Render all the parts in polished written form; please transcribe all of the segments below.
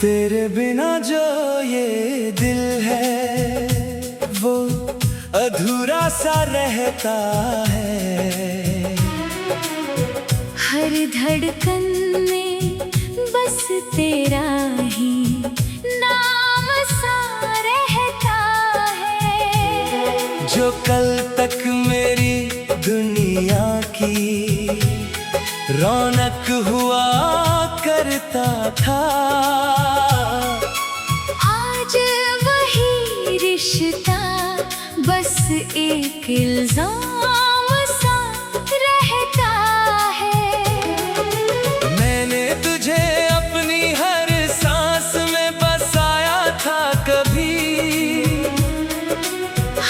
तेरे बिना जो ये दिल है वो अधूरा सा रहता है। हर धड़कन में बस तेरा ही नाम सा रहता है। जो कल तक मेरी दुनिया की रौनक हुआ करता था, आज वही रिश्ता बस एक इल्जाम सा रहता है। मैंने तुझे अपनी हर सांस में बसाया था कभी,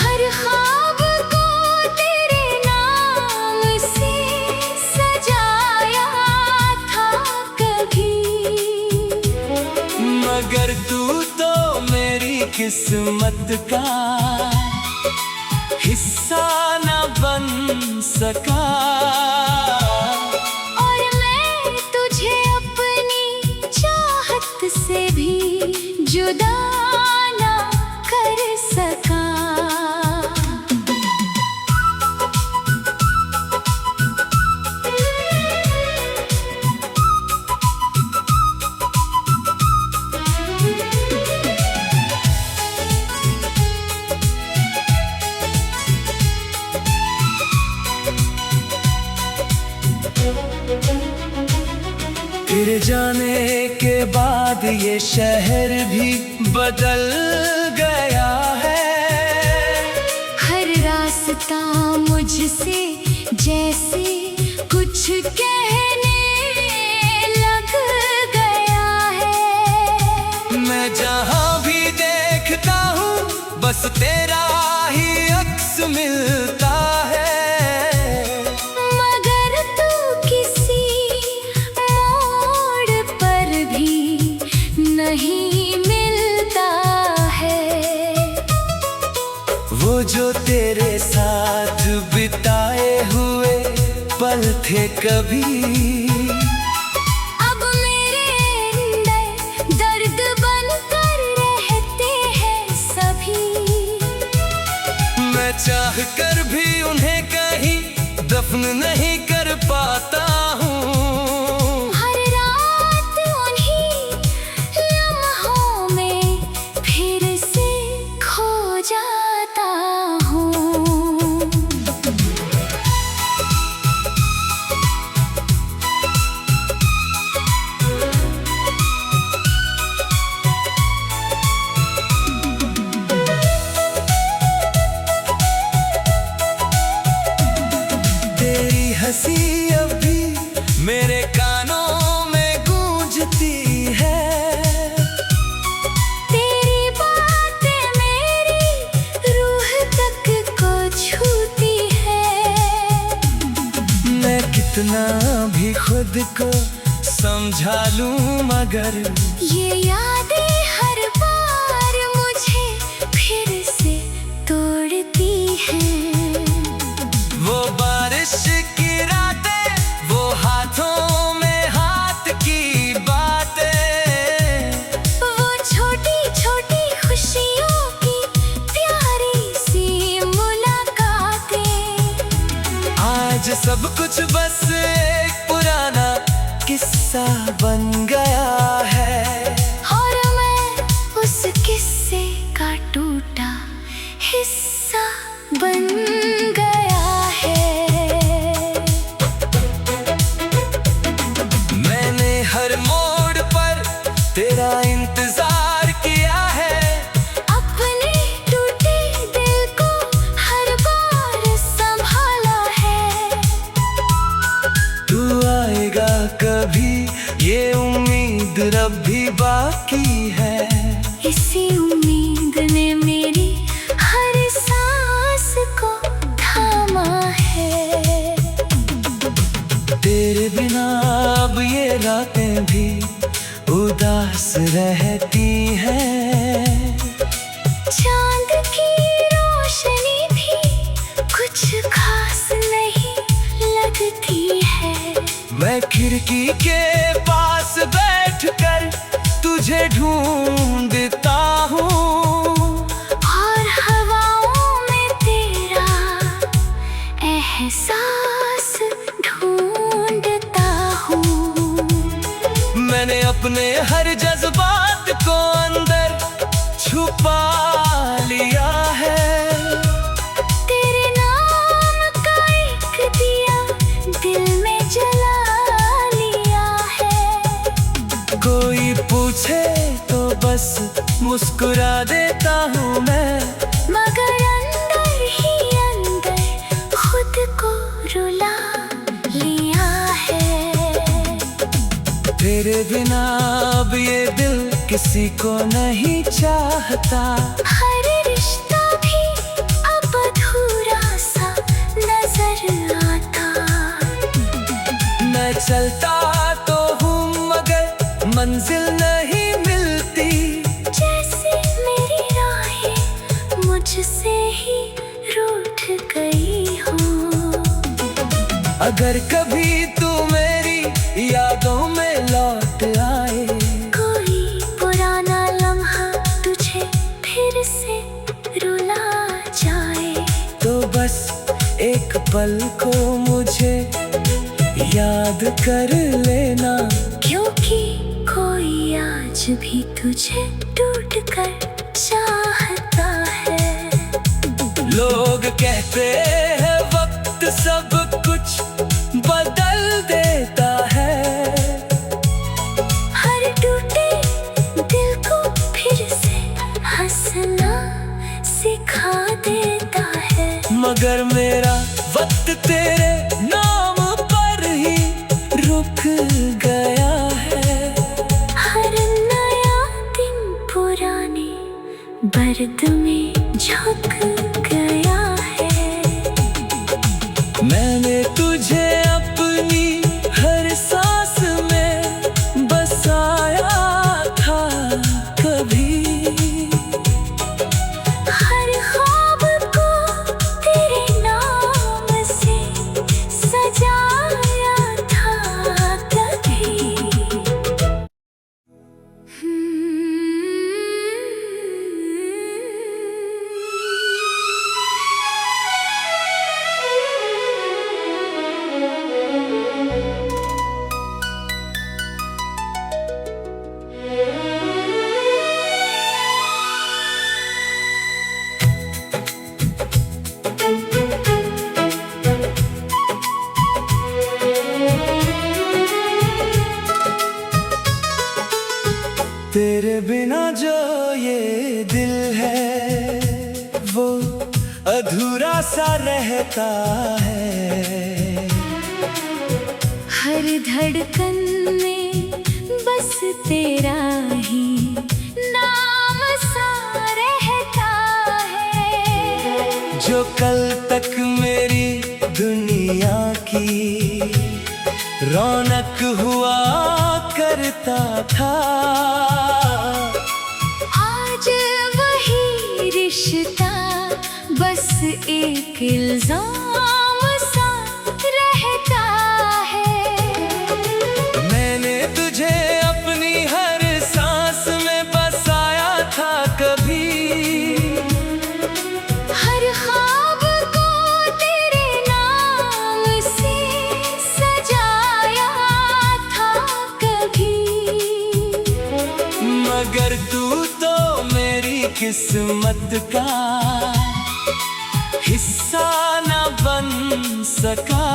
हर ख्वाब को तेरे नाम से सजाया था कभी। मगर तू तो मेरी किस्मत का हिस्सा न बन सका। और मैं तुझे अपनी चाहत से भी जुदा ना कर सका। तेरे जाने के बाद ये शहर भी बदल गया है। हर रास्ता मुझसे जैसे कुछ कहने लग गया है। मैं जहाँ भी देखता हूँ बस तेरा ही अक्स मिलता है। नहीं मिलता है वो जो तेरे साथ बिताए हुए पल थे कभी। अब मेरे अंदर दर्द बनकर रहते हैं सभी। मैं चाह कर भी उन्हें कहीं दफन नहीं कर पाता हूँ। हंसी अब भी मेरे कानों में गूंजती है। तेरी बातें मेरी रूह तक को छूती है। मैं कितना भी खुद को समझा लूं मगर ये यादें हर बार मुझे फिर से तोड़ती हैं। वो बारिश की रातें, वो हाथों में हाथ की बातें, वो छोटी छोटी खुशियों की प्यारी सी मुलाकातें। आज सब कुछ बस एक पुराना किस्सा बन गया है। और मैं उस किस्से का टूटा हिस्सा बन गया है। मैंने हर मोड़ पर तेरा इंतजार किया है। अपने टूटे दिल को हर बार संभाला है। तू आएगा कभी ये उम्मीद रब भी बात बाकी है। इसी उम्मीद ने मेरी हर सांस को थामा है। तेरे बिना अब ये रातें भी उदास रहती हैं। चांद की रोशनी भी कुछ खास नहीं लगती है। मैं खिड़की के पास बैठकर तुझे ढूंढता हूँ, और हवाओं में तेरा एहसास ढूंढता हूँ। मैंने अपने हर जज्बात को अंदर छुपा लिया है। तेरे नाम का एक दिया दिल में जला लिया है। कोई पूछे तो बस मुस्कुरा देता हूँ मैं, मगर अंदर ही अंदर खुद को रुला लिया है। तेरे बिना अब ये दिल किसी को नहीं चाहता। हर रिश्ता भी अब अधूरा सा नजर आता। मैं चलता तो हूँ मगर मंजिल नहीं मिलती। जैसे मेरी राहें मुझसे ही रूठ गई हो। अगर कभी तू मेरी यादों में लौट आए, कोई पुराना लम्हा तुझे फिर से रुला जाए, तो बस एक पल को मुझे याद कर लेना। क्योंकि कोई आज भी तुझे टूट कर चाहता है। लोग कहते हैं वक्त सब कुछ बदल देता है। हर टूटे दिल को फिर से हंसना सिखा देता है। मगर मेरा वक्त तेरे नाम पर ही रुक गया है। हर नया दिन पुराने बर्द में झुक गया है। मैंने तुझे अपनी हर सांस में बसाया था कभी। हर ख्वाब को तेरे नाम से सजाया था कभी। तेरे बिना जो ये दिल है वो अधूरा सा रहता है। हर धड़कन में बस तेरा ही नाम सा रहता है। जो कल तक मेरी दुनिया की रौनक हुआ करता था, आज वही रिश्ता बस एक इल्जाम सा रहता है। मैंने तुझे अपनी हर सांस में बसाया था कभी। हर ख्वाब को तेरे नाम से सजाया था कभी। मगर तू तो मेरी किस्मत का हिस्सा न बन सका।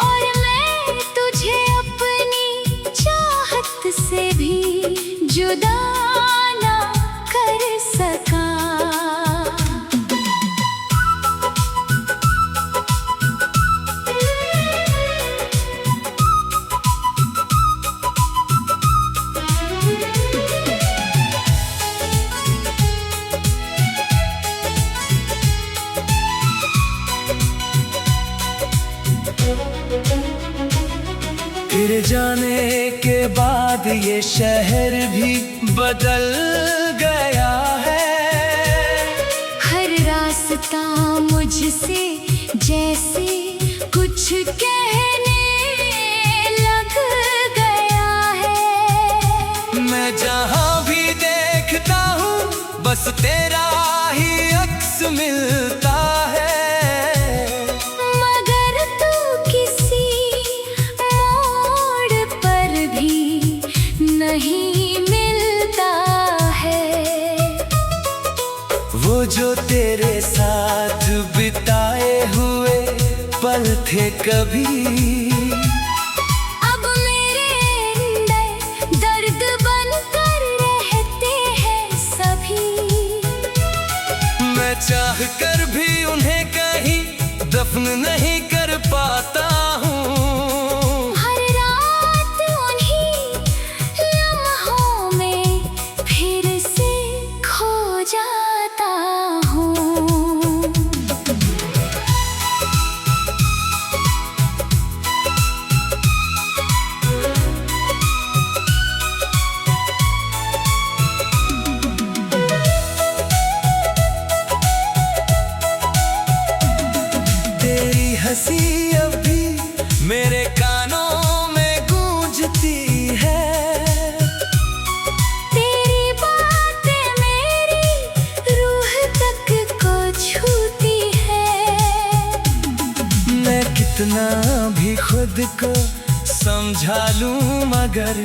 और मैं तुझे अपनी चाहत से भी जुदा ना कर सका। जाने के बाद ये शहर भी बदल गया है। हर रास्ता मुझसे जैसे कुछ कहने लग गया है। मैं जहाँ भी देखता हूँ बस तेरा ही अक्स मिलता है। मगर तू किसी मोड़ पर भी नहीं मिलता है। वो जो तेरे साथ बिताए हुए पल थे कभी, अब मेरे अंदर दर्द बनकर रहते हैं सभी। मैं चाह कर भी उन्हें कहीं दफन नहीं कर पाता हूँ। हर रात उन्हीं लम्हों में फिर से खो जाता हूँ। तेरी हंसी अब भी मेरे कानों में गूंजती है। तेरी बातें मेरी रूह तक को छूती है। मैं कितना भी खुद को समझा लूं मगर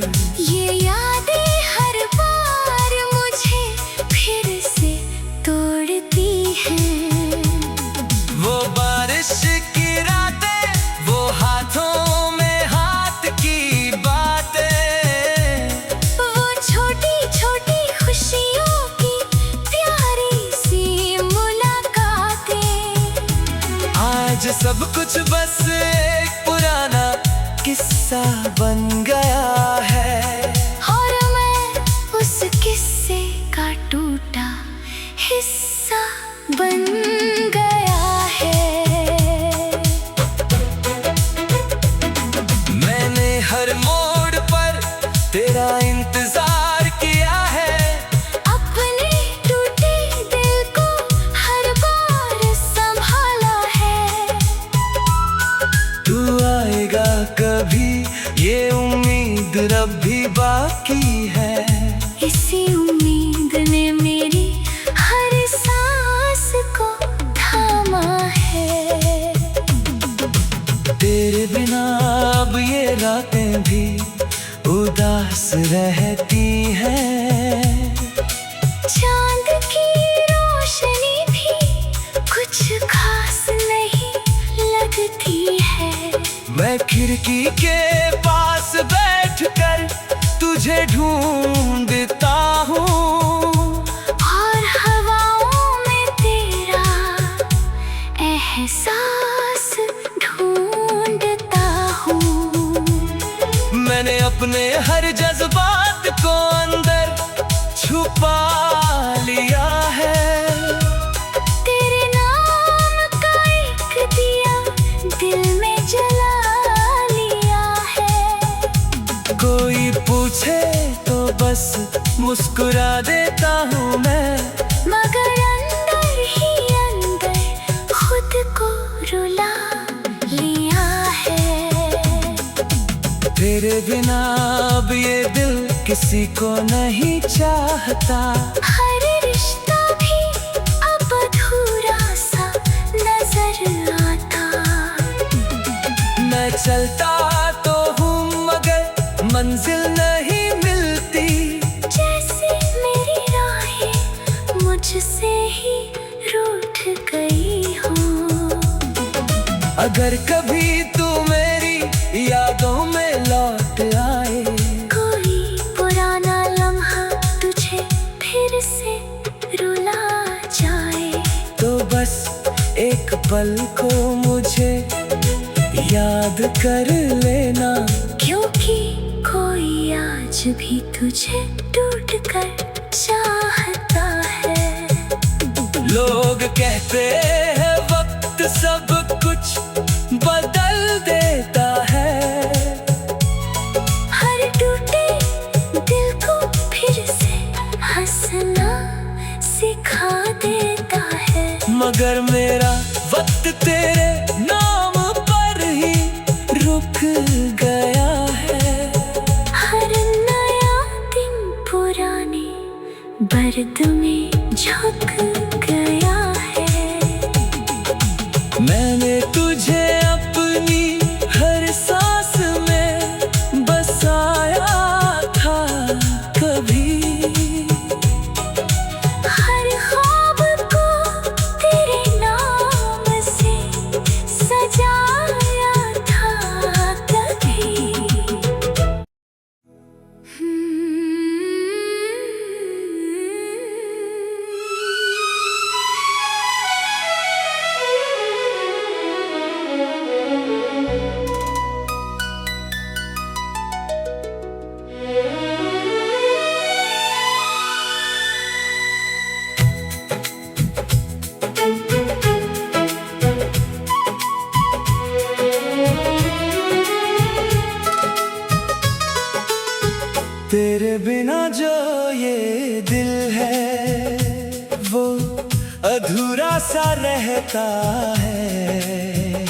ये यादें हर बार मुझे फिर से तोड़ती हैं। वो बारिश की रातें, वो हाथों में हाथ की बातें, वो छोटी छोटी खुशियों की प्यारी सी मुलाकातें। आज सब कुछ बस एक पुराना किस्सा बन गया है। और मैं उस किस्से का टूटा हिस्सा बन गया है। मैंने हर मोड़ पर तेरा इंतजार किया है। अपने टूटे दिल को हर बार संभाला है। तू आएगा कभी ये उम्मीद अब भी बाकी है। इसी उम्मीद ने मेरी हर सांस को थामा है। तेरे बिना अब ये रातें भी उदास रहती हैं। चांद की रोशनी भी कुछ खास नहीं लगती है। मैं खिड़की के पास बैठकर तुझे ढूंढता हूँ। और हवाओं में तेरा एहसास ढूंढता हूँ। मैंने अपने हर जज्बात को अंदर छुपा लिया है। तेरे नाम का एक दिया दिल में जला लिया है। कोई पूछे तो बस मुस्कुरा देता हूँ मैं। मगर अंदर ही अंदर खुद को रुला लिया है। तेरे बिना अब ये दिल किसी को नहीं चाहता। हर रिश्ता भी अब अधूरा सा नजर आता। मैं चलता तो हूँ मगर मंजिल नहीं मिलती। जैसे मेरी राहें मुझसे ही रूठ गई हो। अगर कभी तू मेरी यादों में लौट आए, कोई पुराना लम्हा तुझे फिर से रुला जाए, तो बस एक पल को मुझे याद कर लेना। क्योंकि कोई आज भी तुझे टूट कर चाहता है। लोग कहते हैं वक्त सब कुछ बदल देता है, मगर मेरा वक्त तेरे नाम पर ही रुक गया है। हर नया दिन पुराने बर्द में झुक गया है। मैंने तुझे अपनी हर सांस में बसाया था कभी। हर ख्वाब को तेरे नाम से सजाया था कभी। तेरे बिना जो ये दिल है वो अधूरा सा रहता है।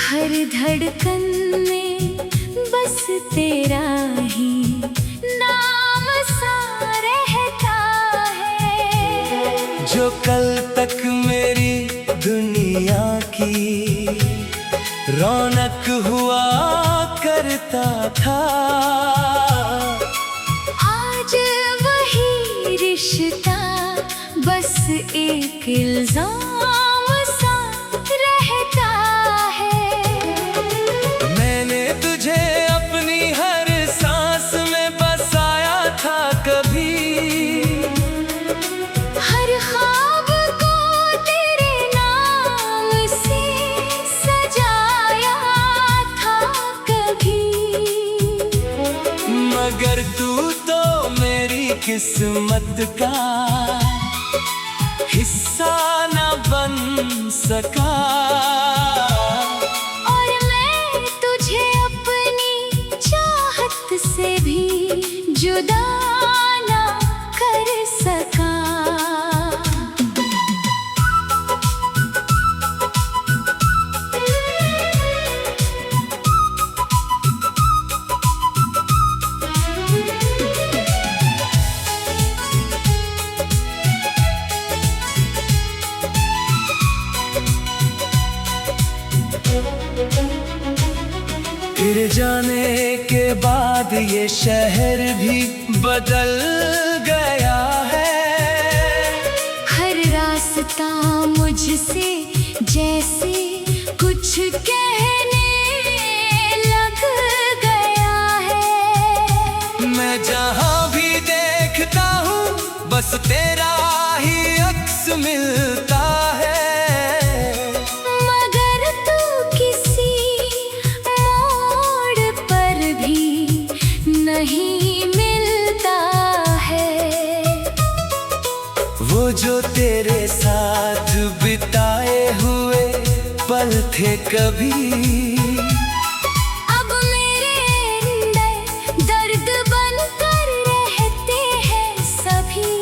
हर धड़कन में बस तेरा ही नाम सा रहता है। जो कल तक मेरी दुनिया की रौनक हुआ करता था, आज वही रिश्ता बस एक इल्जाम सा रहता है। मैंने तुझे अपनी हर सांस में बसाया था कभी। हर ख्वाब को तेरे नाम से सजाया था कभी। मगर तू तो मेरी किस्मत का हिस्सा न बन सका। और मैं तुझे अपनी चाहत से भी जुदा ना कर सका। फिर जाने के बाद ये शहर भी बदल गया है। हर रास्ता मुझसे जैसे कुछ कहने लग गया है। मैं जहाँ भी देखता हूँ बस तेरा ही अक्स मिलता है। मगर तू किसी मोड़ पर भी नहीं मिलता है। वो जो तेरे साथ बिताए हुए पल थे कभी, अब मेरे अंदर दर्द बनकर रहते हैं सभी।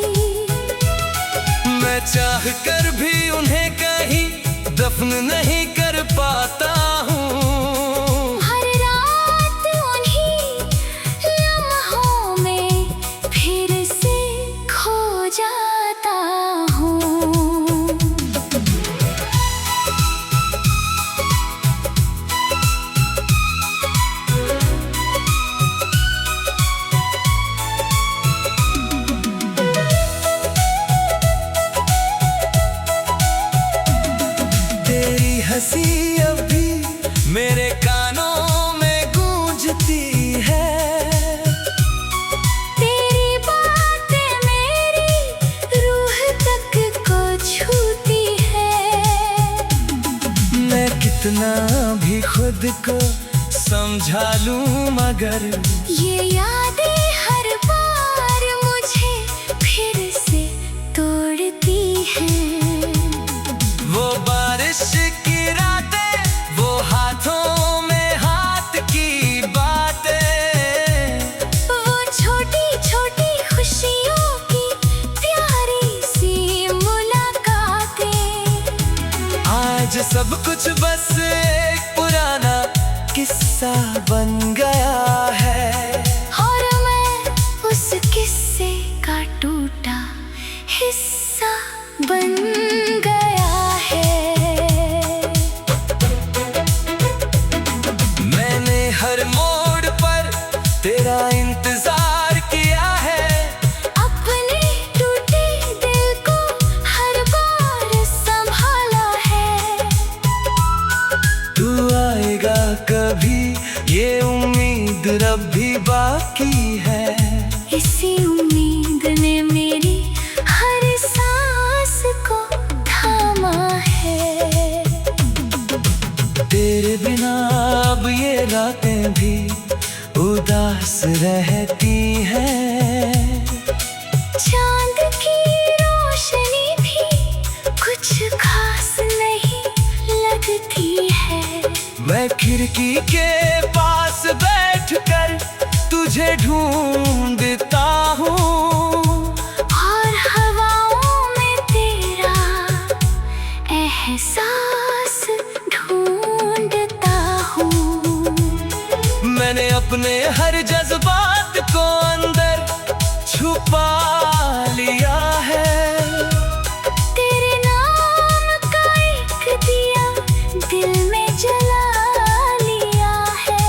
मैं चाह कर भी उन्हें कहीं दफन नहीं कर पाता हूँ। हर रात उन्हीं लम्हों में फिर से खो जाता हूँ। तेरी हंसी अब भी मेरे कानों में गूंजती है। तेरी बातें मेरी रूह तक को छूती है। मैं कितना भी खुद को समझा लूं मगर ये यादें हर बार मुझे फिर से तोड़ती हैं। वो बारिश की रातें, वो हाथों में हाथ की बातें, वो छोटी छोटी खुशियों की प्यारी सी मुलाकातें। सब कुछ बस एक पुराना किस्सा बन गया है। और मैं उस किस्से का टूटा हिस्सा बन गया है। मैंने हर मोड़ पर तेरा इंतजार किया है। अपने टूटे दिल को हर बार संभाला है। तू आएगा कभी ये उम्मीद रब भी बाकी है। इसी उम्मीद ने मेरी हर सांस को थामा है। तेरे बिना अब ये रातें भी उदास रहती हैं। चांद की रोशनी भी कुछ खास नहीं लगती है। मैं खिड़की के पास बैठकर तुझे ढूंढता हूँ। और हवाओं में तेरा एहसास ढूंढता हूँ। मैंने अपने हर जज्बात को अंदर छुपा लिया है। तेरे नाम का एक दिया दिल में जला लिया है।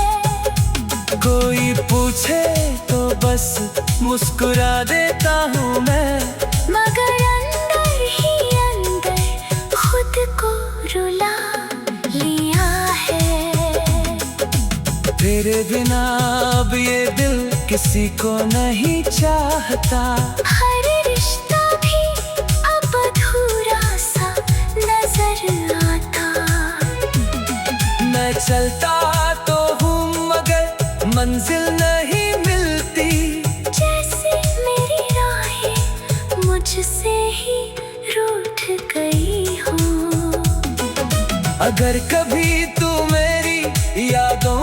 कोई पूछे तो बस मुस्कुरा देता हूँ मैं। मगर अंदर ही अंदर खुद को रुला लिया है। तेरे बिना अब ये दिल किसी को नहीं चाहता। हर रिश्ता भी अब अधूरा सा नजर आता। मैं चलता तो हूँ मगर मंजिल नहीं मिलती। जैसे मेरी राहें मुझसे ही रूठ गई हो। अगर कभी तू मेरी यादों